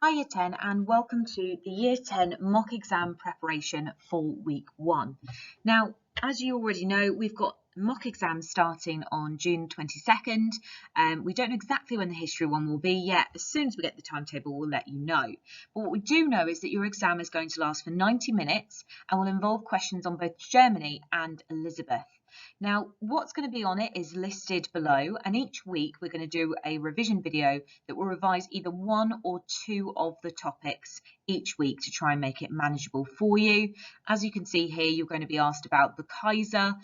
Hi Year 10 and welcome to the Year 10 mock exam preparation for week 1. Now, as you already know, we've got mock exams starting on June 22nd. We don't know exactly when the history one will be yet. As soon as we get the timetable, we'll let you know. But what we do know is that your exam is going to last for 90 minutes and will involve questions on both Germany and Elizabeth. Now, what's going to be on it is listed below, and each week we're going to do a revision video that will revise either one or two of the topics each week to try and make it manageable for you. As you can see here, you're going to be asked about the Kaiser,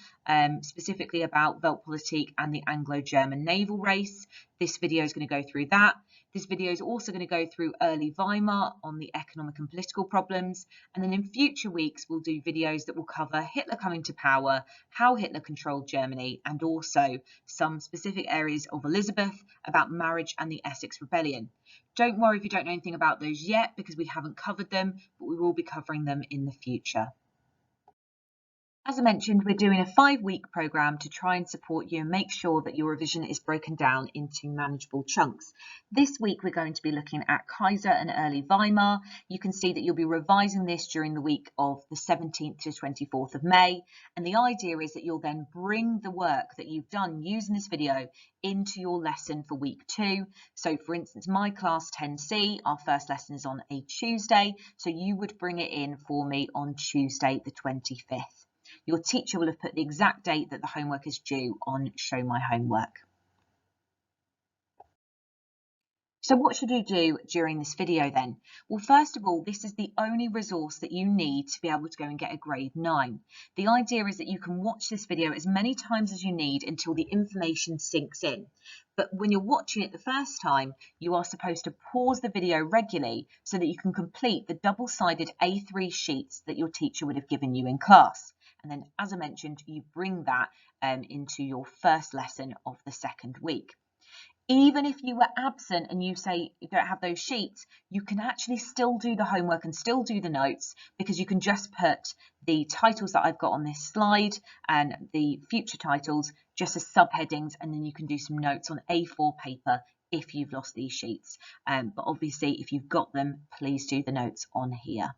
specifically about Volpolitique and the Anglo-German naval race. This video is going to go through that. This video is also going to go through early Weimar on the economic and political problems. And then in future weeks, we'll do videos that will cover Hitler coming to power, how Hitler controlled Germany, and also some specific areas of Elizabeth about marriage and the Essex Rebellion. Don't worry if you don't know anything about those yet, because we haven't covered them, but we will be covering them in the future. As I mentioned, we're doing a 5-week programme to try and support you and make sure that your revision is broken down into manageable chunks. This week we're going to be looking at Kaiser and early Weimar. You can see that you'll be revising this during the week of the 17th to 24th of May. And the idea is that you'll then bring the work that you've done using this video into your lesson for week 2. So for instance, my class 10C, our first lesson is on a Tuesday. So you would bring it in for me on Tuesday the 25th. Your teacher will have put the exact date that the homework is due on Show My Homework. So what should you do during this video then? Well, first of all, this is the only resource that you need to be able to go and get a grade 9. The idea is that you can watch this video as many times as you need until the information sinks in. But when you're watching it the first time, you are supposed to pause the video regularly so that you can complete the double-sided A3 sheets that your teacher would have given you in class. And then, as I mentioned, you bring that into your first lesson of the second week. Even if you were absent and you say you don't have those sheets, you can actually still do the homework and still do the notes, because you can just put the titles that I've got on this slide and the future titles just as subheadings, and then you can do some notes on A4 paper if you've lost these sheets. But obviously, if you've got them, please do the notes on here.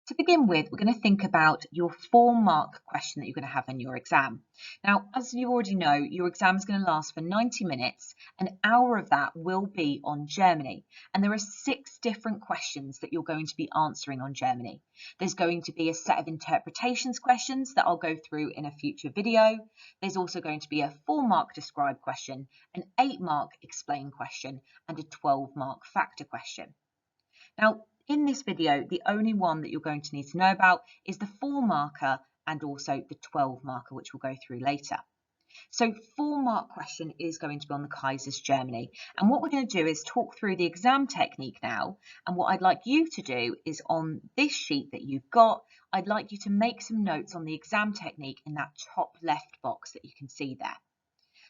To begin with, we're going to think about your 4-mark question that you're going to have in your exam. Now, as you already know, your exam is going to last for 90 minutes. An hour of that will be on Germany. And there are 6 different questions that you're going to be answering on Germany. There's going to be a set of interpretations questions that I'll go through in a future video. There's also going to be a 4-mark describe question, an 8-mark explain question, and a 12-mark factor question. Now, in this video, the only one that you're going to need to know about is the 4-marker and also the 12-marker, which we'll go through later. So 4-mark question is going to be on the Kaiser's Germany. And what we're going to do is talk through the exam technique now. And what I'd like you to do is on this sheet that you've got, I'd like you to make some notes on the exam technique in that top left box that you can see there.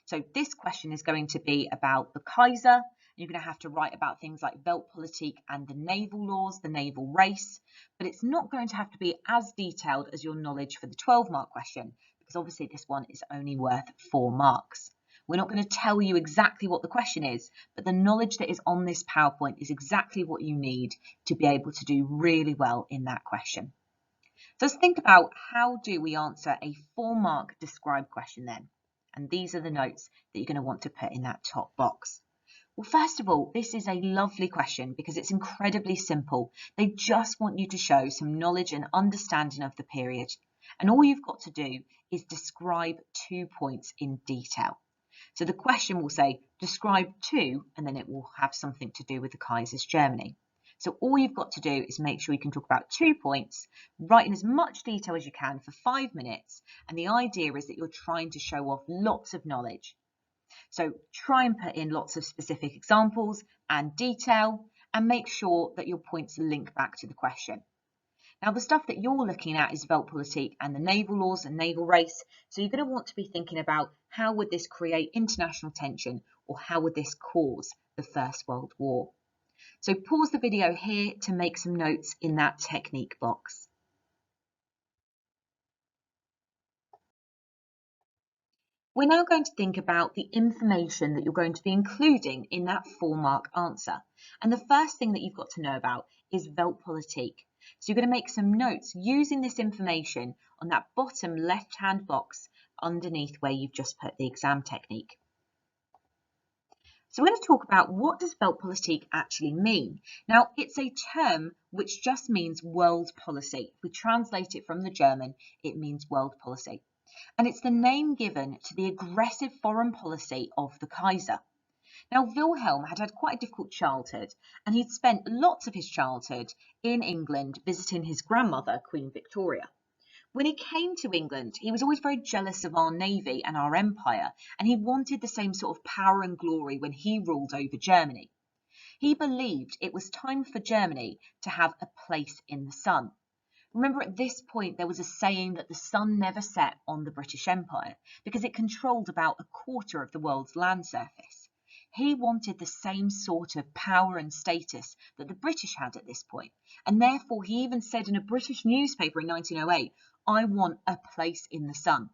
So this question is going to be about the Kaiser. You're going to have to write about things like Volpolitique and the Naval Laws, the naval race, but it's not going to have to be as detailed as your knowledge for the 12-mark question, because obviously this one is only worth 4 marks. We're not going to tell you exactly what the question is, but the knowledge that is on this PowerPoint is exactly what you need to be able to do really well in that question. So let's think about, how do we answer a 4-mark describe question then? And these are the notes that you're going to want to put in that top box. Well, first of all, this is a lovely question because it's incredibly simple. They just want you to show some knowledge and understanding of the period. And all you've got to do is describe 2 points in detail. So the question will say, describe 2, and then it will have something to do with the Kaiser's Germany. So all you've got to do is make sure you can talk about 2 points, write in as much detail as you can for 5 minutes. And the idea is that you're trying to show off lots of knowledge. So try and put in lots of specific examples and detail, and make sure that your points link back to the question. Now, the stuff that you're looking at is Volpolitique and the naval laws and naval race. So you're going to want to be thinking about, how would this create international tension, or how would this cause the First World War? So pause the video here to make some notes in that technique box. We're now going to think about the information that you're going to be including in that 4-mark answer. And the first thing that you've got to know about is Volpolitique. So you're going to make some notes using this information on that bottom left-hand box underneath where you've just put the exam technique. So we're going to talk about what does Weltpolitik actually mean. Now, it's a term which just means world policy. If we translate it from the German, it means world policy. And it's the name given to the aggressive foreign policy of the Kaiser. Now, Wilhelm had had quite a difficult childhood, and he'd spent lots of his childhood in England visiting his grandmother, Queen Victoria. When he came to England, he was always very jealous of our navy and our empire, and he wanted the same sort of power and glory when he ruled over Germany. He believed it was time for Germany to have a place in the sun. Remember, at this point, there was a saying that the sun never set on the British Empire because it controlled about a quarter of the world's land surface. He wanted the same sort of power and status that the British had at this point, and therefore he even said in a British newspaper in 1908, "I want a place in the sun."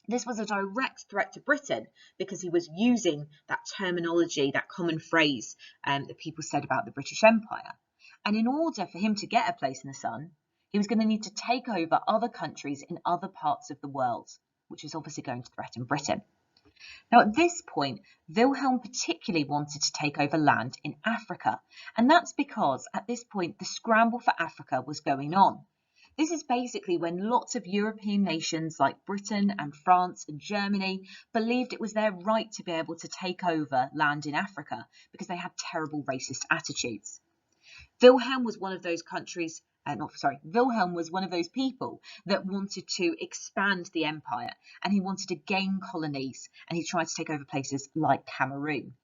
This was a direct threat to Britain because he was using that terminology, that common phrase that people said about the British Empire. And in order for him to get a place in the sun, he was going to need to take over other countries in other parts of the world, which is obviously going to threaten Britain. Now, at this point, Wilhelm particularly wanted to take over land in Africa, and that's because at this point, the scramble for Africa was going on. This is basically when lots of European nations like Britain and France and Germany believed it was their right to be able to take over land in Africa because they had terrible racist attitudes. Wilhelm was one of those people that wanted to expand the empire, and he wanted to gain colonies, and he tried to take over places like Cameroon.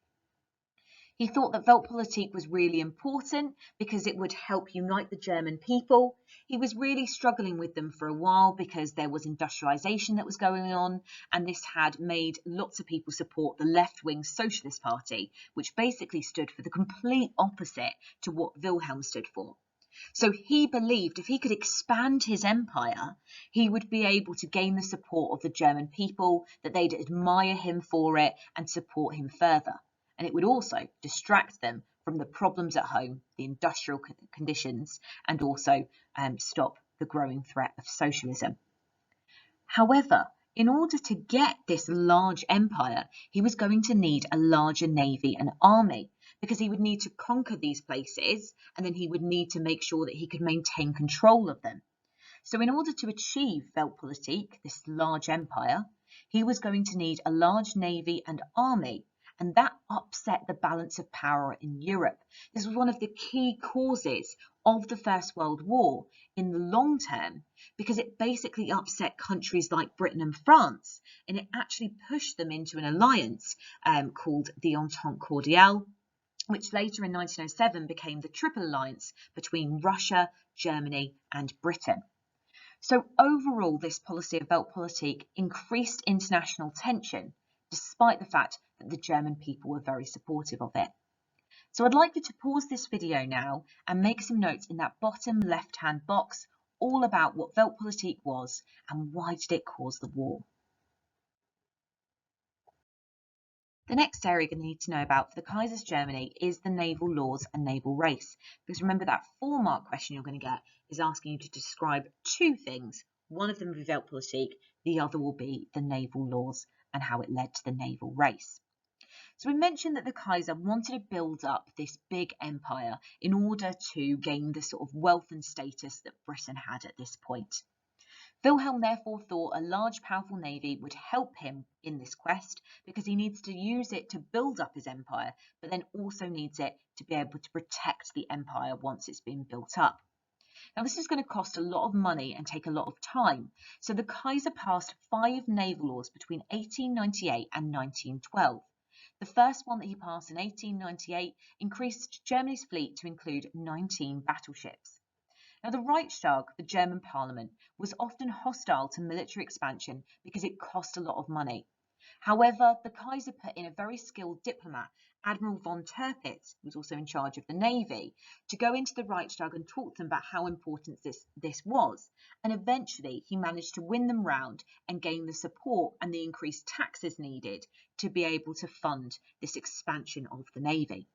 He thought that Weltpolitik was really important because it would help unite the German people. He was really struggling with them for a while because there was industrialization that was going on, and this had made lots of people support the left-wing Socialist Party, which basically stood for the complete opposite to what Wilhelm stood for. So he believed if he could expand his empire, he would be able to gain the support of the German people, that they'd admire him for it and support him further. And it would also distract them from the problems at home, the industrial conditions, and also stop the growing threat of socialism. However, in order to get this large empire, he was going to need a larger navy and army, because he would need to conquer these places, and then he would need to make sure that he could maintain control of them. So in order to achieve Weltpolitik, this large empire, he was going to need a large navy and army, and that upset the balance of power in Europe. This was one of the key causes of the First World War in the long term, because it basically upset countries like Britain and France, and it actually pushed them into an alliance called the Entente Cordiale, which later in 1907 became the Triple Alliance between Russia, Germany, and Britain. So overall, this policy of Weltpolitik increased international tension, despite the fact that the German people were very supportive of it. So I'd like you to pause this video now and make some notes in that bottom left-hand box, all about what Weltpolitik was and why did it cause the war. The next area you're going to need to know about for the Kaiser's Germany is the naval laws and naval race. Because remember, that 4-mark question you're going to get is asking you to describe 2 things. One of them will be Weltpolitik, the other will be the naval laws and how it led to the naval race. So we mentioned that the Kaiser wanted to build up this big empire in order to gain the sort of wealth and status that Britain had at this point. Wilhelm therefore thought a large, powerful navy would help him in this quest because he needs to use it to build up his empire, but then also needs it to be able to protect the empire once it's been built up. Now, this is going to cost a lot of money and take a lot of time, so the Kaiser passed 5 naval laws between 1898 and 1912. The first one that he passed in 1898 increased Germany's fleet to include 19 battleships. Now, the Reichstag, the German parliament, was often hostile to military expansion because it cost a lot of money. However, the Kaiser put in a very skilled diplomat, Admiral von Tirpitz, who was also in charge of the navy, to go into the Reichstag and talk to them about how important this was. And eventually he managed to win them round and gain the support and the increased taxes needed to be able to fund this expansion of the navy.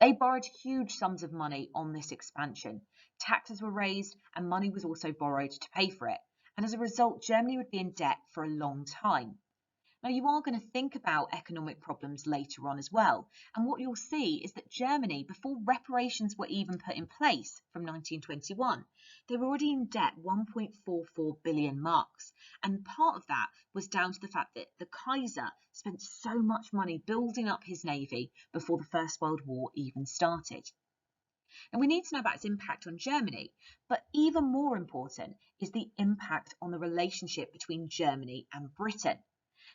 They borrowed huge sums of money on this expansion. Taxes were raised and money was also borrowed to pay for it. And as a result, Germany would be in debt for a long time. Now, you are going to think about economic problems later on as well. And what you'll see is that Germany, before reparations were even put in place from 1921, they were already in debt 1.44 billion marks. And part of that was down to the fact that the Kaiser spent so much money building up his navy before the First World War even started. And we need to know about its impact on Germany, but even more important is the impact on the relationship between Germany and Britain.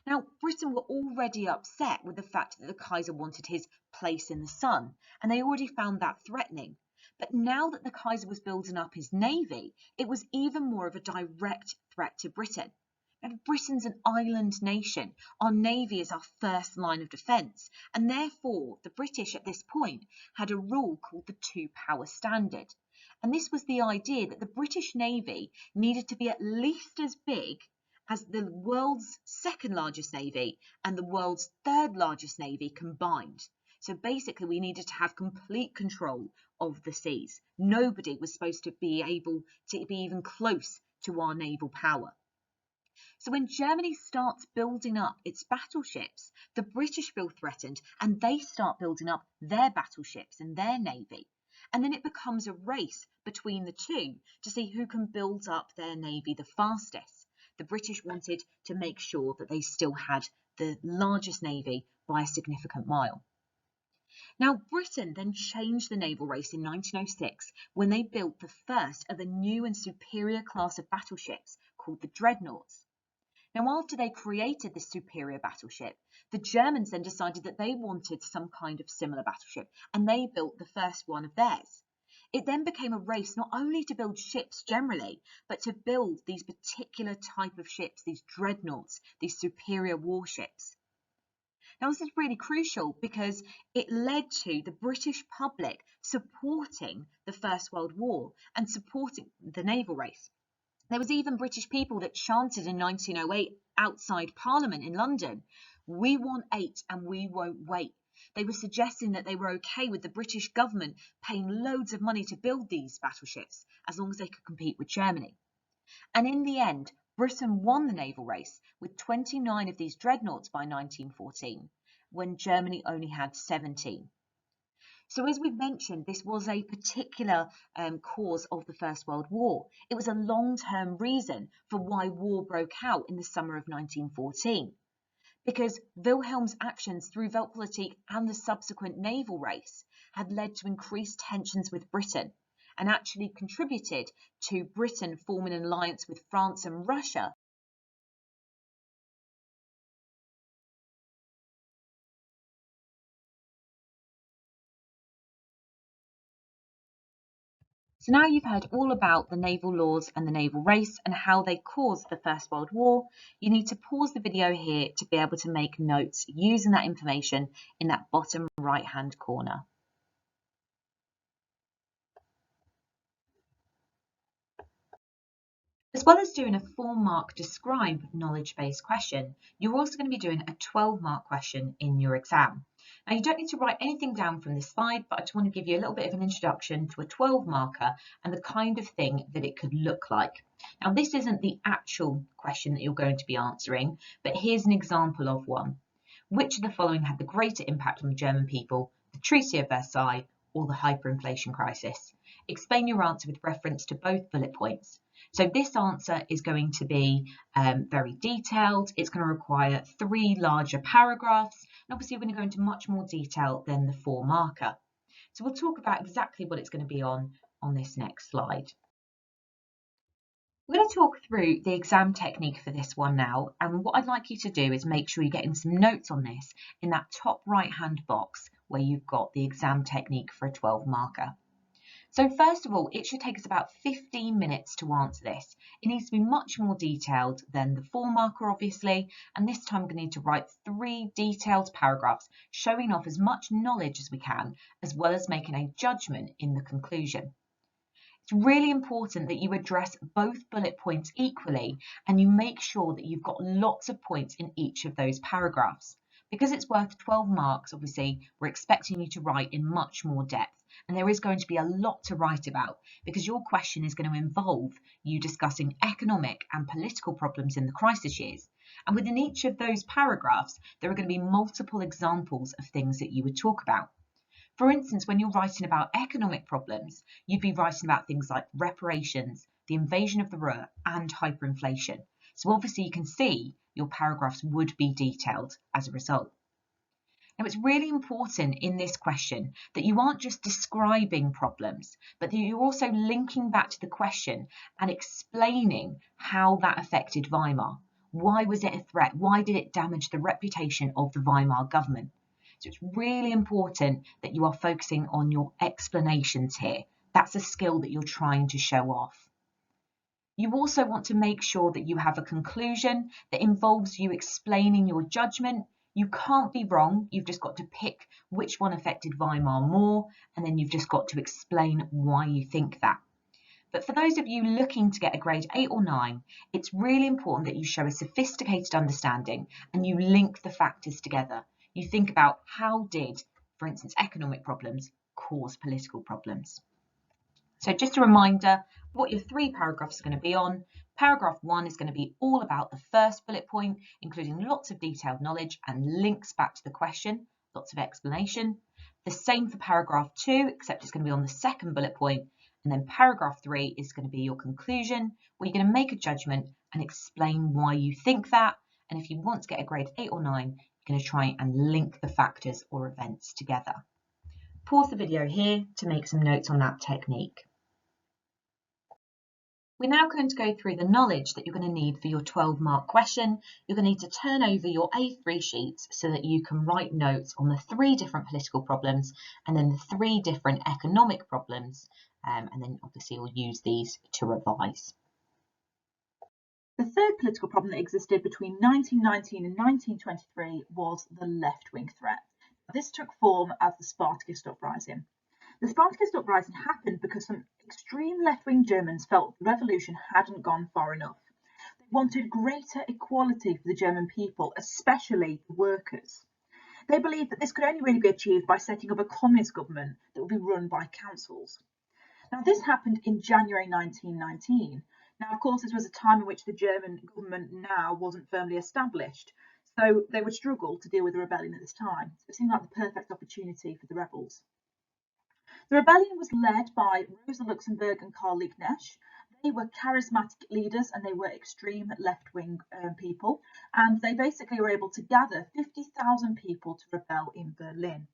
Now, Britain were already upset with the fact that the Kaiser wanted his place in the sun, and they already found that threatening. But now that the Kaiser was building up his navy, it was even more of a direct threat to Britain. Now, Britain's an island nation. Our navy is our first line of defence, and therefore the British at this point had a rule called the two-power standard. And this was the idea that the British navy needed to be at least as big as the world's second largest navy and the world's third largest navy combined. So basically we needed to have complete control of the seas. Nobody was supposed to be able to be even close to our naval power. So when Germany starts building up its battleships, the British feel threatened and they start building up their battleships and their navy. And then it becomes a race between the two to see who can build up their navy the fastest. The British wanted to make sure that they still had the largest navy by a significant mile. Now, Britain then changed the naval race in 1906 when they built the first of a new and superior class of battleships called the dreadnoughts. Now, after they created this superior battleship, the Germans then decided that they wanted some kind of similar battleship, and they built the first one of theirs. It then became a race not only to build ships generally, but to build these particular type of ships, these dreadnoughts, these superior warships. Now, this is really crucial because it led to the British public supporting the First World War and supporting the naval race. There was even British people that chanted in 1908 outside Parliament in London, "We want 8 and we won't wait." They were suggesting that they were okay with the British government paying loads of money to build these battleships as long as they could compete with Germany. And in the end, Britain won the naval race with 29 of these dreadnoughts by 1914, when Germany only had 17. So as we've mentioned, this was a particular cause of the First World War. It was a long-term reason for why war broke out in the summer of 1914. Because Wilhelm's actions through Volpolitique and the subsequent naval race had led to increased tensions with Britain and actually contributed to Britain forming an alliance with France and Russia. So now you've heard all about the naval laws and the naval race and how they caused the First World War, you need to pause the video here to be able to make notes using that information in that bottom right-hand corner. As well as doing a 4-mark describe knowledge-based question, you're also going to be doing a 12-mark question in your exam. Now, you don't need to write anything down from this slide, but I just want to give you a little bit of an introduction to a 12-marker and the kind of thing that it could look like. Now, this isn't the actual question that you're going to be answering, but here's an example of one. Which of the following had the greater impact on the German people, the Treaty of Versailles or the hyperinflation crisis? Explain your answer with reference to both bullet points. So this answer is going to be very detailed. It's going to require 3 larger paragraphs. And obviously, we're going to go into much more detail than the 4-marker. So we'll talk about exactly what it's going to be on this next slide. We're going to talk through the exam technique for this one now. And what I'd like you to do is make sure you're getting some notes on this in that top right-hand box where you've got the exam technique for a 12-marker. So first of all, it should take us about 15 minutes to answer this. It needs to be much more detailed than the 4-marker, obviously, and this time we're going to need to write 3 detailed paragraphs showing off as much knowledge as we can, as well as making a judgment in the conclusion. It's really important that you address both bullet points equally and you make sure that you've got lots of points in each of those paragraphs. Because it's worth 12 marks, obviously, we're expecting you to write in much more depth. And there is going to be a lot to write about because your question is going to involve you discussing economic and political problems in the crisis years. And within each of those paragraphs, there are going to be multiple examples of things that you would talk about. For instance, when you're writing about economic problems, you'd be writing about things like reparations, the invasion of the Ruhr, and hyperinflation. So obviously you can see your paragraphs would be detailed as a result. Now, it's really important in this question that you aren't just describing problems, but that you're also linking back to the question and explaining how that affected Weimar. Why was it a threat? Why did it damage the reputation of the Weimar government? So it's really important that you are focusing on your explanations here. That's a skill that you're trying to show off. You also want to make sure that you have a conclusion that involves you explaining your judgment. You can't be wrong. You've just got to pick which one affected Weimar more, and then you've just got to explain why you think that. But for those of you looking to get a grade 8 or 9, it's really important that you show a sophisticated understanding and you link the factors together. You think about how did, for instance, economic problems cause political problems. So just a reminder what your 3 paragraphs are going to be on. Paragraph 1 is going to be all about the first bullet point, including lots of detailed knowledge and links back to the question, lots of explanation. The same for paragraph 2, except it's going to be on the second bullet point. And then paragraph 3 is going to be your conclusion, where you're going to make a judgment and explain why you think that. And if you want to get a grade 8 or 9, you're going to try and link the factors or events together. Pause the video here to make some notes on that technique. We're now going to go through the knowledge that you're going to need for your 12-mark question. You're going to need to turn over your A3 sheets so that you can write notes on the 3 different political problems and then the 3 different economic problems, and then obviously you'll use these to revise. The third political problem that existed between 1919 and 1923 was the left-wing threat. This took form as the Spartacist uprising. The Spartacist uprising happened because some extreme left-wing Germans felt the revolution hadn't gone far enough. They wanted greater equality for the German people, especially the workers. They believed that this could only really be achieved by setting up a communist government that would be run by councils. Now, this happened in January 1919. Now, of course, this was a time in which the German government now wasn't firmly established, so they would struggle to deal with the rebellion at this time. So it seemed like the perfect opportunity for the rebels. The rebellion was led by Rosa Luxemburg and Karl Liebknecht. They were charismatic leaders and they were extreme left-wing people, and they basically were able to gather 50,000 people to rebel in Berlin.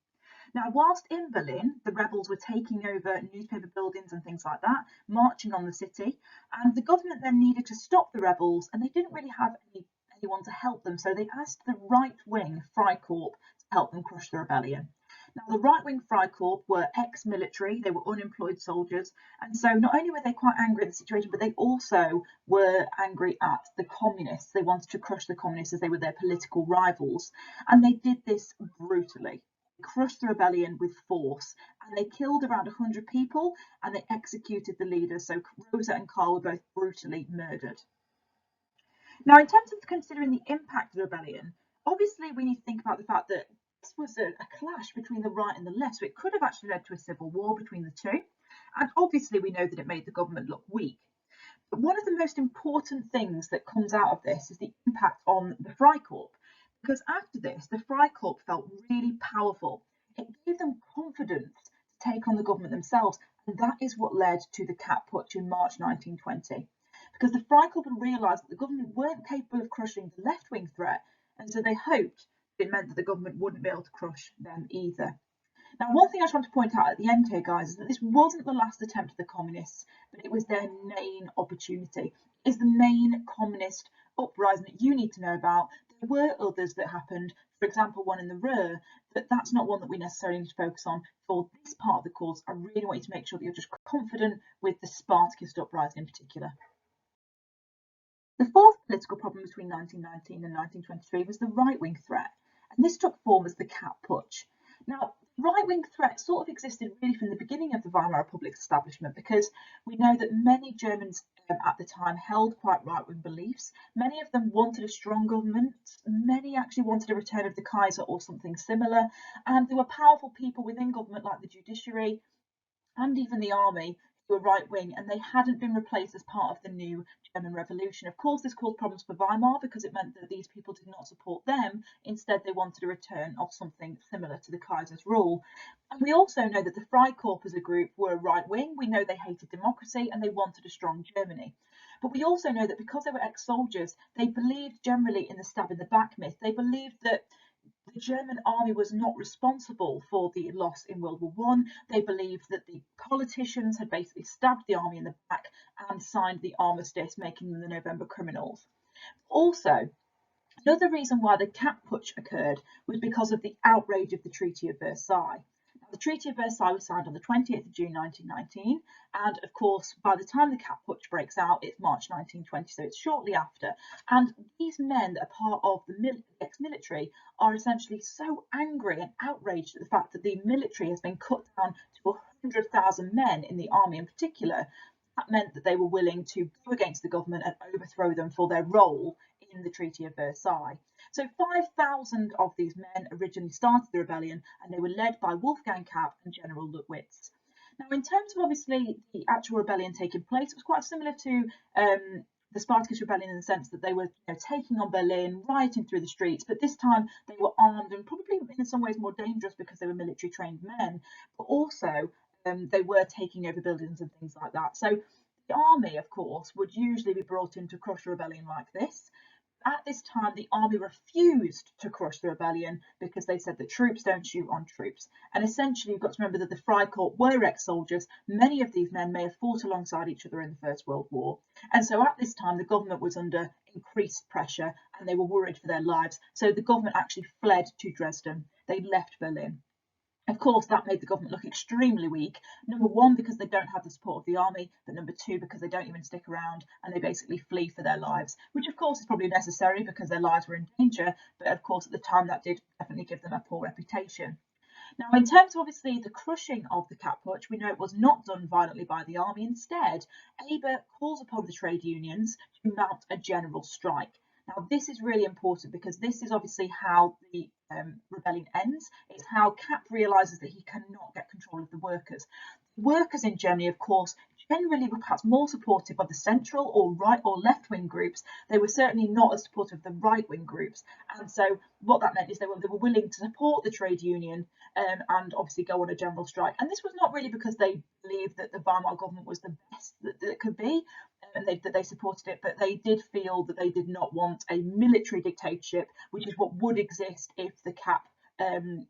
Now, whilst in Berlin, the rebels were taking over newspaper buildings and things like that, marching on the city, and the government then needed to stop the rebels, and they didn't really have anyone to help them, so they asked the right-wing Freikorps to help them crush the rebellion. Now, the right-wing Freikorps were ex-military, they were unemployed soldiers, and so not only were they quite angry at the situation, but they also were angry at the communists. They wanted to crush the communists as they were their political rivals, and they did this brutally. They crushed the rebellion with force, and they killed around 100 people, and they executed the leaders, so Rosa and Karl were both brutally murdered. Now, in terms of considering the impact of the rebellion, obviously we need to think about the fact that this was a clash between the right and the left, so it could have actually led to a civil war between the two, and obviously we know that it made the government look weak. But one of the most important things that comes out of this is the impact on the Freikorps, because after this, the Freikorps felt really powerful. It gave them confidence to take on the government themselves, and that is what led to the Kapp Putsch in March 1920. Because the Freikorps had realised that the government weren't capable of crushing the left-wing threat, and so they hoped it meant that the government wouldn't be able to crush them either. Now, one thing I just want to point out at the end here, guys, is that this wasn't the last attempt of the communists, but it was their main opportunity. It is the main communist uprising that you need to know about. There were others that happened for example, one in the Ruhr, but that's not one that we necessarily need to focus on for this part of the course. I really want you to make sure that you're just confident with the Spartacist uprising in particular. The fourth political problem between 1919 and 1923 was the right-wing threat, and this took form as the Kapp Putsch. Now, right-wing threat sort of existed really from the beginning of the Weimar Republic's establishment, because we know that many Germans at the time held quite right-wing beliefs. Many of them wanted a strong government, many actually wanted a return of the Kaiser or something similar, and there were powerful people within government like the judiciary and even the army who were right-wing, and they hadn't been replaced as part of the new German Revolution. Of course, this caused problems for Weimar because it meant that these people did not support them. Instead, they wanted a return of something similar to the Kaiser's rule. And we also know that the Freikorps as a group were right-wing. We know they hated democracy and they wanted a strong Germany. But we also know that because they were ex-soldiers, they believed generally in the stab in the back myth. They believed that the German army was not responsible for the loss in World War I. They believed that the politicians had basically stabbed the army in the back and signed the armistice, making them the November criminals. Also, another reason why the Kapp Putsch occurred was because of the outrage of the Treaty of Versailles. Now, the Treaty of Versailles was signed on the 20th of June 1919, and of course, by the time the Kapp Putsch breaks out, it's March 1920, so it's shortly after. And these men that are part of the ex-military are essentially so angry and outraged at the fact that the military has been cut down to 100,000 men in the army in particular. That meant that they were willing to go against the government and overthrow them for their role in the Treaty of Versailles. So 5,000 of these men originally started the rebellion, and they were led by Wolfgang Kapp and General Luttwitz. Now, in terms of obviously the actual rebellion taking place, it was quite similar to the Spartacist rebellion in the sense that they were taking on Berlin, rioting through the streets, but this time they were armed and probably in some ways more dangerous because they were military trained men, but also they were taking over buildings and things like that. So the army, of course, would usually be brought in to crush a rebellion like this. At this time, the army refused to crush the rebellion because they said that troops don't shoot on troops. And essentially, you've got to remember that the Freikorps were ex-soldiers. Many of these men may have fought alongside each other in the First World War. And so at this time, the government was under increased pressure and they were worried for their lives. So the government actually fled to Dresden. They left Berlin. Of course, that made the government look extremely weak. Number one, because they don't have the support of the army, but number two, because they don't even stick around and they basically flee for their lives, which of course is probably necessary because their lives were in danger. But of course, at the time, that did definitely give them a poor reputation. Now, in terms of obviously the crushing of the Kapp Putsch, we know it was not done violently by the army. Instead, Eber calls upon the trade unions to mount a general strike. Now, this is really important because this is obviously how the rebellion ends. It's how Kapp realises that he cannot get control of the workers. Workers in Germany, of course, generally were perhaps more supportive of the central or right or left-wing groups. They were certainly not as supportive of the right-wing groups. And so what that meant is they were willing to support the trade union and obviously go on a general strike. And this was not really because they believed that the Weimar government was the best that it could be, and that they supported it, but they did feel that they did not want a military dictatorship, which is what would exist if the Kapp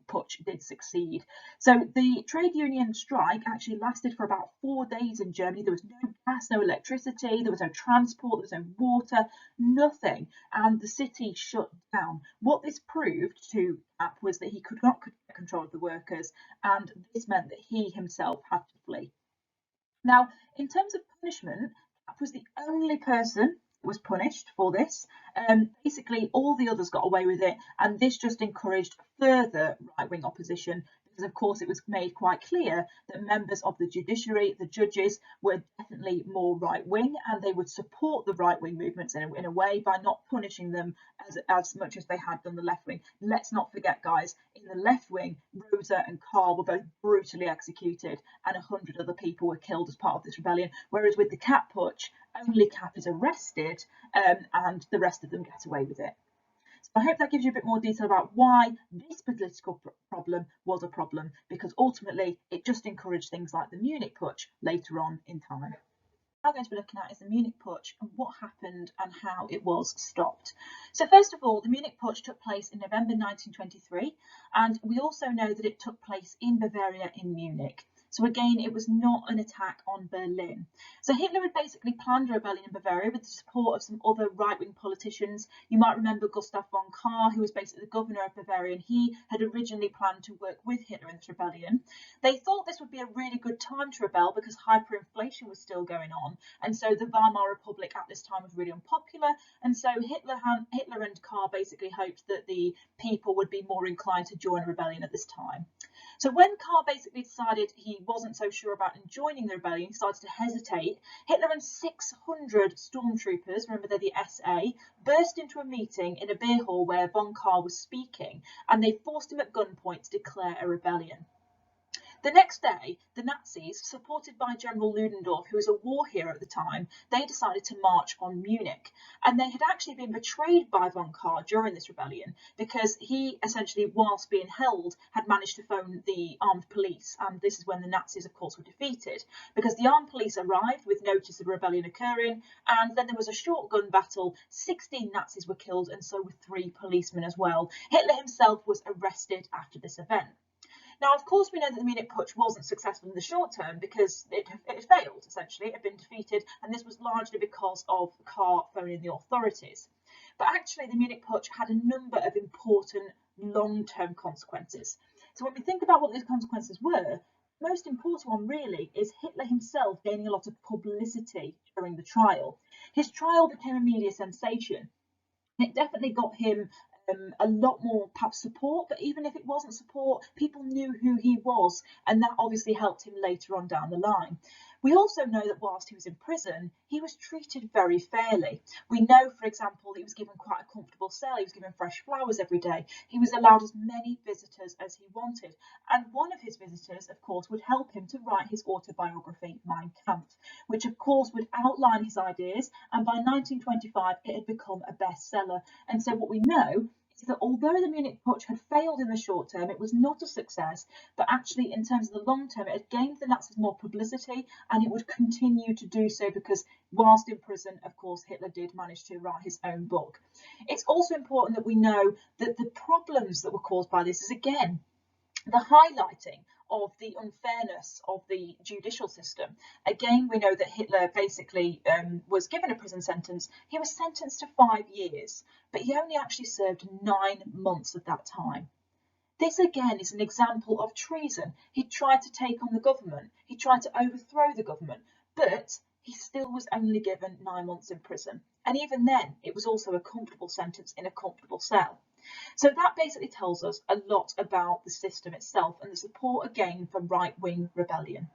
Putsch did succeed. So the trade union strike actually lasted for about 4 days in Germany. There was no gas, no electricity, there was no transport, there was no water, nothing, and the city shut down. What this proved to Kapp was that he could not get control of the workers, and this meant that he himself had to flee. Now, in terms of punishment, Kapp was the only person that was punished for this. Basically, all the others got away with it, and this just encouraged further right-wing opposition because, of course, it was made quite clear that members of the judiciary, the judges, were definitely more right-wing, and they would support the right-wing movements in a way by not punishing them as much as they had done the left wing. Let's not forget, guys, in the left wing, Rosa and Karl were both brutally executed, and 100 other people were killed as part of this rebellion, whereas with the Kapp Putsch, only Kapp is arrested and the rest of them get away with it. So I hope that gives you a bit more detail about why this political problem was a problem, because ultimately it just encouraged things like the Munich Putsch later on in time. What I'm going to be looking at is the Munich Putsch and what happened and how it was stopped. So first of all, the Munich Putsch took place in November 1923, and we also know that it took place in Bavaria in Munich. So again, it was not an attack on Berlin. So Hitler had basically planned a rebellion in Bavaria with the support of some other right-wing politicians. You might remember Gustav von Kahr, who was basically the governor of Bavaria, and he had originally planned to work with Hitler in this rebellion. They thought this would be a really good time to rebel because hyperinflation was still going on, and so the Weimar Republic at this time was really unpopular, and so Hitler and Kahr basically hoped that the people would be more inclined to join a rebellion at this time. So when Kahr basically decided he wasn't so sure about joining the rebellion, he started to hesitate, Hitler and 600 stormtroopers, remember they're the SA, burst into a meeting in a beer hall where von Kahr was speaking, and they forced him at gunpoint to declare a rebellion. The next day, the Nazis, supported by General Ludendorff, who was a war hero at the time, they decided to march on Munich. And they had actually been betrayed by von Kahr during this rebellion because he essentially, whilst being held, had managed to phone the armed police. And this is when the Nazis, of course, were defeated because the armed police arrived with notice of rebellion occurring. And then there was a short gun battle. 16 Nazis were killed, and so were 3 policemen as well. Hitler himself was arrested after this event. Now, of course, we know that the Munich Putsch wasn't successful in the short term because it failed, essentially. It had been defeated, and this was largely because of Kahr phoning the authorities. But actually, the Munich Putsch had a number of important long-term consequences. So when we think about what those consequences were, the most important one really is Hitler himself gaining a lot of publicity during the trial. His trial became a media sensation. It definitely got him a lot more perhaps support, but even if it wasn't support, people knew who he was, and that obviously helped him later on down the line. We also know that whilst he was in prison, he was treated very fairly. We know, for example, that he was given quite a comfortable cell. He was given fresh flowers every day. He was allowed as many visitors as he wanted. And one of his visitors, of course, would help him to write his autobiography, Mein Kampf, which, of course, would outline his ideas. And by 1925, it had become a bestseller. And so what we know is that although the Munich Putsch had failed in the short term, it was not a success, but actually in terms of the long term, it had gained the Nazis more publicity, and it would continue to do so because whilst in prison, of course, Hitler did manage to write his own book. It's also important that we know that the problems that were caused by this is, again, the highlighting of the unfairness of the judicial system. Again, we know that Hitler basically was given a prison sentence. He was sentenced to 5 years, but he only actually served 9 months of that time. This again is an example of treason. He tried to take on the government. He tried to overthrow the government, but he still was only given 9 months in prison. And even then, it was also a comfortable sentence in a comfortable cell. So that basically tells us a lot about the system itself and the support again for right-wing rebellion.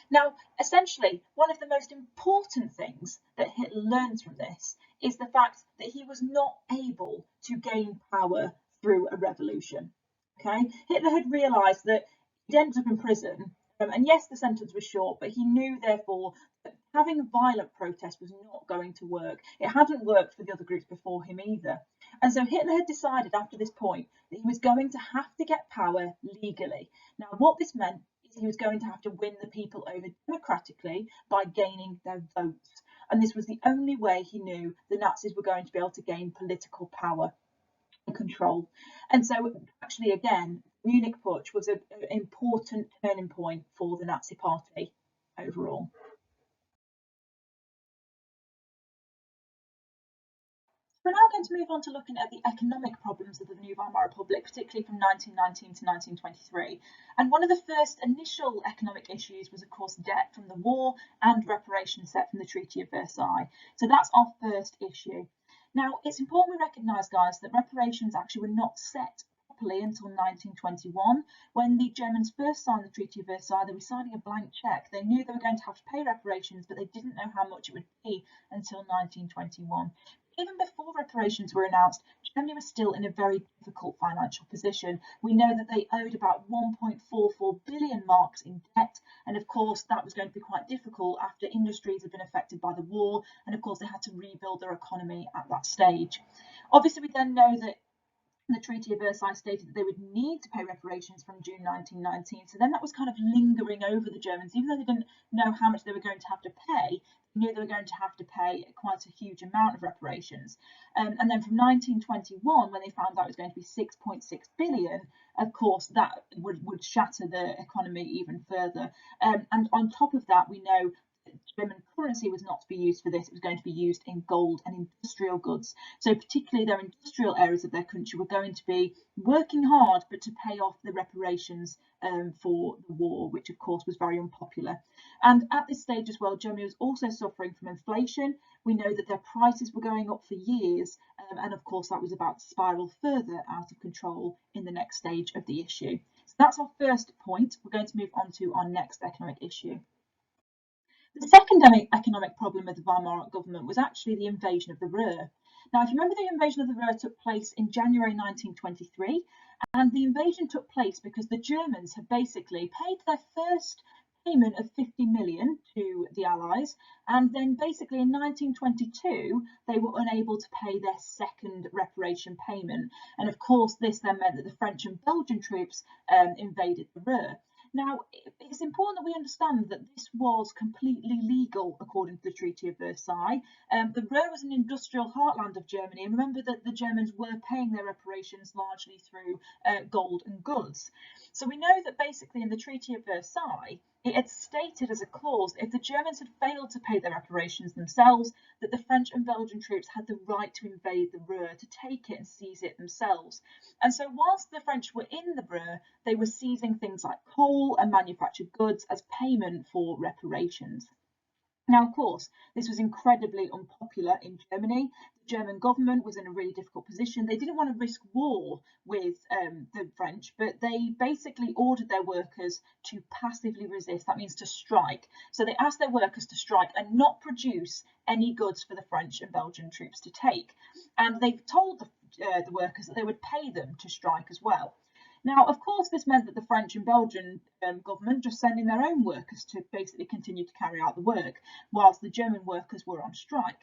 Now, essentially, one of the most important things that Hitler learns from this is the fact that he was not able to gain power through a revolution. Okay, Hitler had realised that he'd ended up in prison, and yes, the sentence was short, but he knew, therefore, that having violent protest was not going to work. It hadn't worked for the other groups before him either. And so Hitler had decided after this point that he was going to have to get power legally. Now, what this meant is he was going to have to win the people over democratically by gaining their votes. And this was the only way he knew the Nazis were going to be able to gain political power and control. And so actually, again, Munich Putsch was an important turning point for the Nazi Party overall. We're now going to move on to looking at the economic problems of the new Weimar Republic, particularly from 1919 to 1923. And one of the first initial economic issues was, of course, debt from the war and reparations set from the Treaty of Versailles. So that's our first issue. Now, it's important we recognise, guys, that reparations actually were not set properly until 1921. When the Germans first signed the Treaty of Versailles, they were signing a blank cheque. They knew they were going to have to pay reparations, but they didn't know how much it would be until 1921. Even before reparations were announced, Germany was still in a very difficult financial position. We know that they owed about 1.44 billion marks in debt, and of course that was going to be quite difficult after industries had been affected by the war, and of course they had to rebuild their economy at that stage. Obviously, we then know that The Treaty of Versailles stated that they would need to pay reparations from June 1919. So then that was kind of lingering over the Germans, even though they didn't know how much they were going to have to pay. They knew they were going to have to pay quite a huge amount of reparations. And then from 1921, when they found out it was going to be 6.6 billion, of course, that would shatter the economy even further. And on top of that, we know German currency was not to be used for this. It was going to be used in gold and industrial goods. So particularly their industrial areas of their country were going to be working hard, but to pay off the reparations for the war, which of course was very unpopular. And at this stage as well, Germany was also suffering from inflation. We know that their prices were going up for years, and of course that was about to spiral further out of control in the next stage of the issue. So that's our first point. We're going to move on to our next economic issue. The second economic problem with the Weimar government was actually the invasion of the Ruhr. Now, if you remember, the invasion of the Ruhr took place in January 1923, and the invasion took place because the Germans had basically paid their first payment of 50 million to the Allies, and then basically in 1922 they were unable to pay their second reparation payment, and of course this then meant that the French and Belgian troops invaded the Ruhr. Now, it's important that we understand that this was completely legal according to the Treaty of Versailles. The Ruhr was an industrial heartland of Germany, and remember that the Germans were paying their reparations largely through gold and goods. So we know that basically in the Treaty of Versailles, it had stated as a clause that if the Germans had failed to pay their reparations themselves, that the French and Belgian troops had the right to invade the Ruhr, to take it and seize it themselves. And so whilst the French were in the Ruhr, they were seizing things like coal and manufactured goods as payment for reparations. Now, of course, this was incredibly unpopular in Germany. The German government was in a really difficult position. They didn't want to risk war with the French, but they basically ordered their workers to passively resist. That means to strike. So they asked their workers to strike and not produce any goods for the French and Belgian troops to take. And they told the workers that they would pay them to strike as well. Now, of course, this meant that the French and Belgian government just sent in their own workers to basically continue to carry out the work, whilst the German workers were on strike.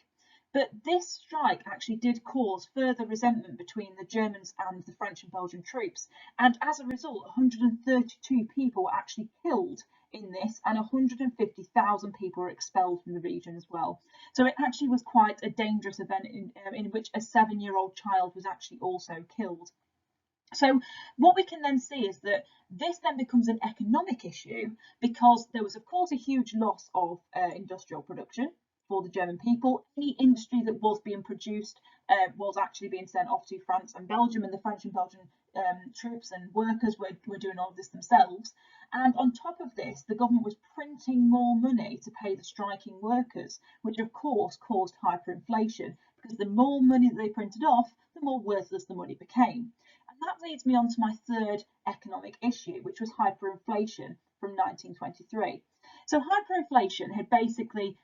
But this strike actually did cause further resentment between the Germans and the French and Belgian troops. And as a result, 132 people were actually killed in this, and 150,000 people were expelled from the region as well. So it actually was quite a dangerous event in which a 7-year-old child was actually also killed. So what we can then see is that this then becomes an economic issue, because there was of course a huge loss of industrial production for the German people. Any industry that was being produced was actually being sent off to France and Belgium, and the French and Belgian troops and workers were doing all of this themselves. And on top of this, the government was printing more money to pay the striking workers, which of course caused hyperinflation, because the more money that they printed off, the more worthless the money became. And that leads me on to my third economic issue, which was hyperinflation from 1923. So hyperinflation had basically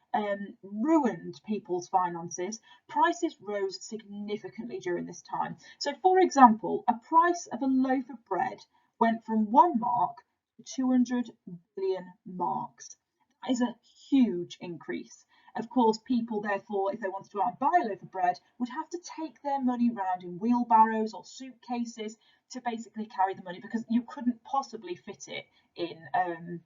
ruined people's finances. Prices rose significantly during this time. So for example, a price of a loaf of bread went from 1 mark to 200 billion marks. That is a huge increase. Of course, people, therefore, if they wanted to go out and buy a loaf of bread, would have to take their money around in wheelbarrows or suitcases to basically carry the money, because you couldn't possibly fit it in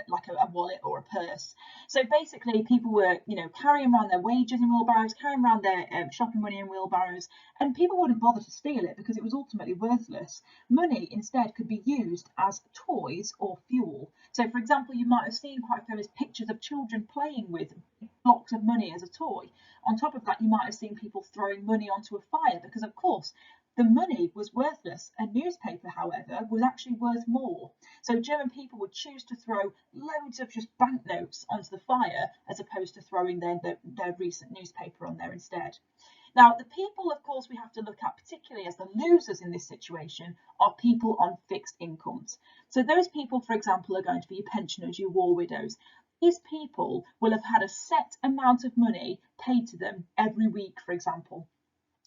like a wallet or a purse. So basically people were, carrying around their wages in wheelbarrows, carrying around their shopping money in wheelbarrows, and people wouldn't bother to steal it because it was ultimately worthless. Money instead could be used as toys or fuel. So for example, you might have seen quite famous pictures of children playing with blocks of money as a toy. On top of that, you might have seen people throwing money onto a fire, because of course the money was worthless. A newspaper, however, was actually worth more. So German people would choose to throw loads of just banknotes onto the fire as opposed to throwing their recent newspaper on there instead. Now, the people, of course, we have to look at particularly as the losers in this situation are people on fixed incomes. So those people, for example, are going to be your pensioners, your war widows. These people will have had a set amount of money paid to them every week, for example.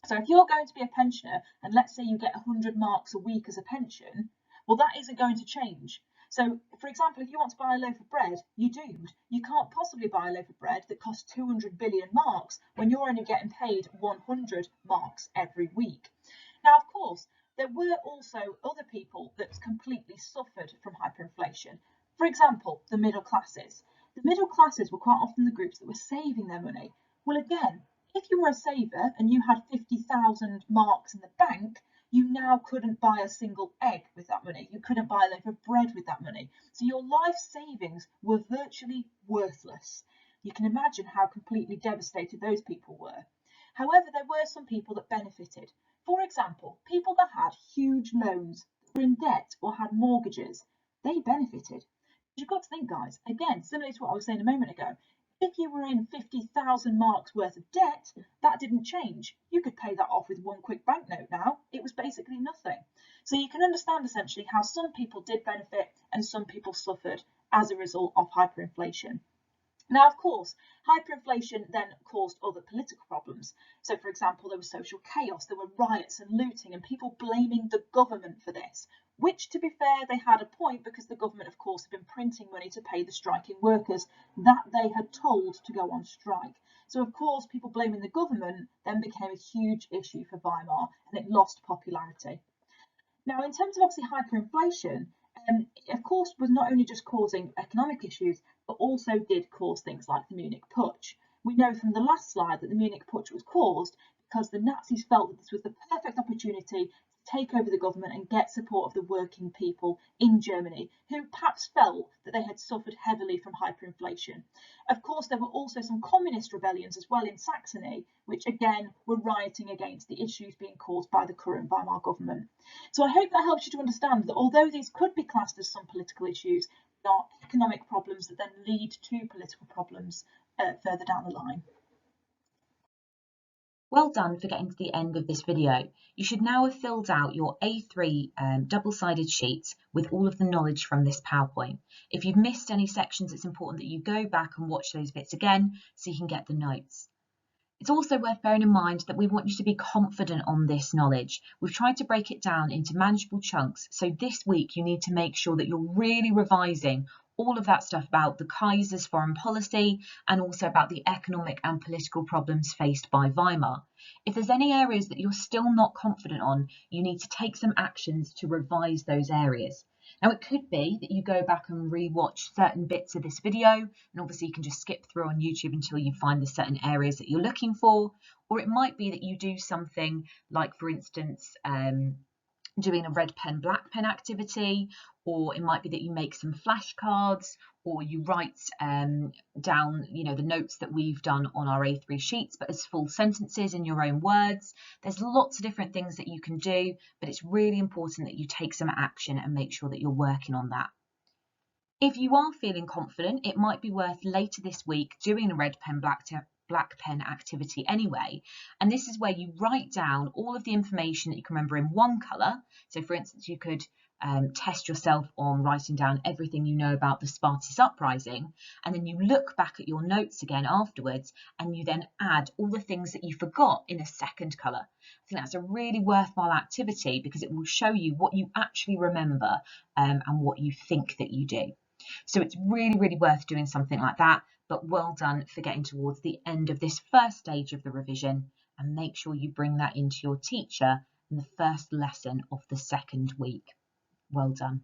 So if you're going to be a pensioner, and let's say you get 100 marks a week as a pension, well, that isn't going to change. So, for example, if you want to buy a loaf of bread, you're doomed. You can't possibly buy a loaf of bread that costs 200 billion marks when you're only getting paid 100 marks every week. Now, of course, there were also other people that completely suffered from hyperinflation. For example, the middle classes. The middle classes were quite often the groups that were saving their money. Well, again, if you were a saver and you had 50,000 marks in the bank, you now couldn't buy a single egg with that money. You couldn't buy a loaf of bread with that money. So your life savings were virtually worthless. You can imagine how completely devastated those people were. However, there were some people that benefited. For example, people that had huge loans, were in debt or had mortgages, they benefited. You've got to think, guys, again, similar to what I was saying a moment ago, if you were in 50,000 marks worth of debt, that didn't change. You could pay that off with one quick banknote now. It was basically nothing. So you can understand essentially how some people did benefit and some people suffered as a result of hyperinflation. Now, of course, hyperinflation then caused other political problems. So, for example, there was social chaos, there were riots and looting and people blaming the government for this, which, to be fair, they had a point because the government, of course, had been printing money to pay the striking workers that they had told to go on strike. So, of course, people blaming the government then became a huge issue for Weimar and it lost popularity. Now, in terms of obviously hyperinflation, of course, was not only just causing economic issues, but also did cause things like the Munich Putsch. We know from the last slide that the Munich Putsch was caused because the Nazis felt that this was the perfect opportunity to take over the government and get support of the working people in Germany, who perhaps felt that they had suffered heavily from hyperinflation. Of course, there were also some communist rebellions as well in Saxony, which again were rioting against the issues being caused by the current Weimar government. So I hope that helps you to understand that although these could be classed as some political issues, they are economic problems that then lead to political problems further down the line. Well done for getting to the end of this video. You should now have filled out your A3 double-sided sheets with all of the knowledge from this PowerPoint. If you've missed any sections, it's important that you go back and watch those bits again so you can get the notes. It's also worth bearing in mind that we want you to be confident on this knowledge. We've tried to break it down into manageable chunks, so this week you need to make sure that you're really revising all of that stuff about the Kaiser's foreign policy and also about the economic and political problems faced by Weimar. If there's any areas that you're still not confident on, you need to take some actions to revise those areas. Now, it could be that you go back and re-watch certain bits of this video, and obviously you can just skip through on YouTube until you find the certain areas that you're looking for, or it might be that you do something like, for instance, doing a red pen, black pen activity, or it might be that you make some flashcards, or you write down, the notes that we've done on our A3 sheets, but as full sentences in your own words. There's lots of different things that you can do, but it's really important that you take some action and make sure that you're working on that. If you are feeling confident, it might be worth later this week doing a red pen, black pen activity anyway, and this is where you write down all of the information that you can remember in one colour. So for instance, you could test yourself on writing down everything you know about the Spartacist uprising, and then you look back at your notes again afterwards and you then add all the things that you forgot in a second colour. I think that's a really worthwhile activity because it will show you what you actually remember and what you think that you do. So it's really, really worth doing something like that. But well done for getting towards the end of this first stage of the revision, and make sure you bring that into your teacher in the first lesson of the second week. Well done.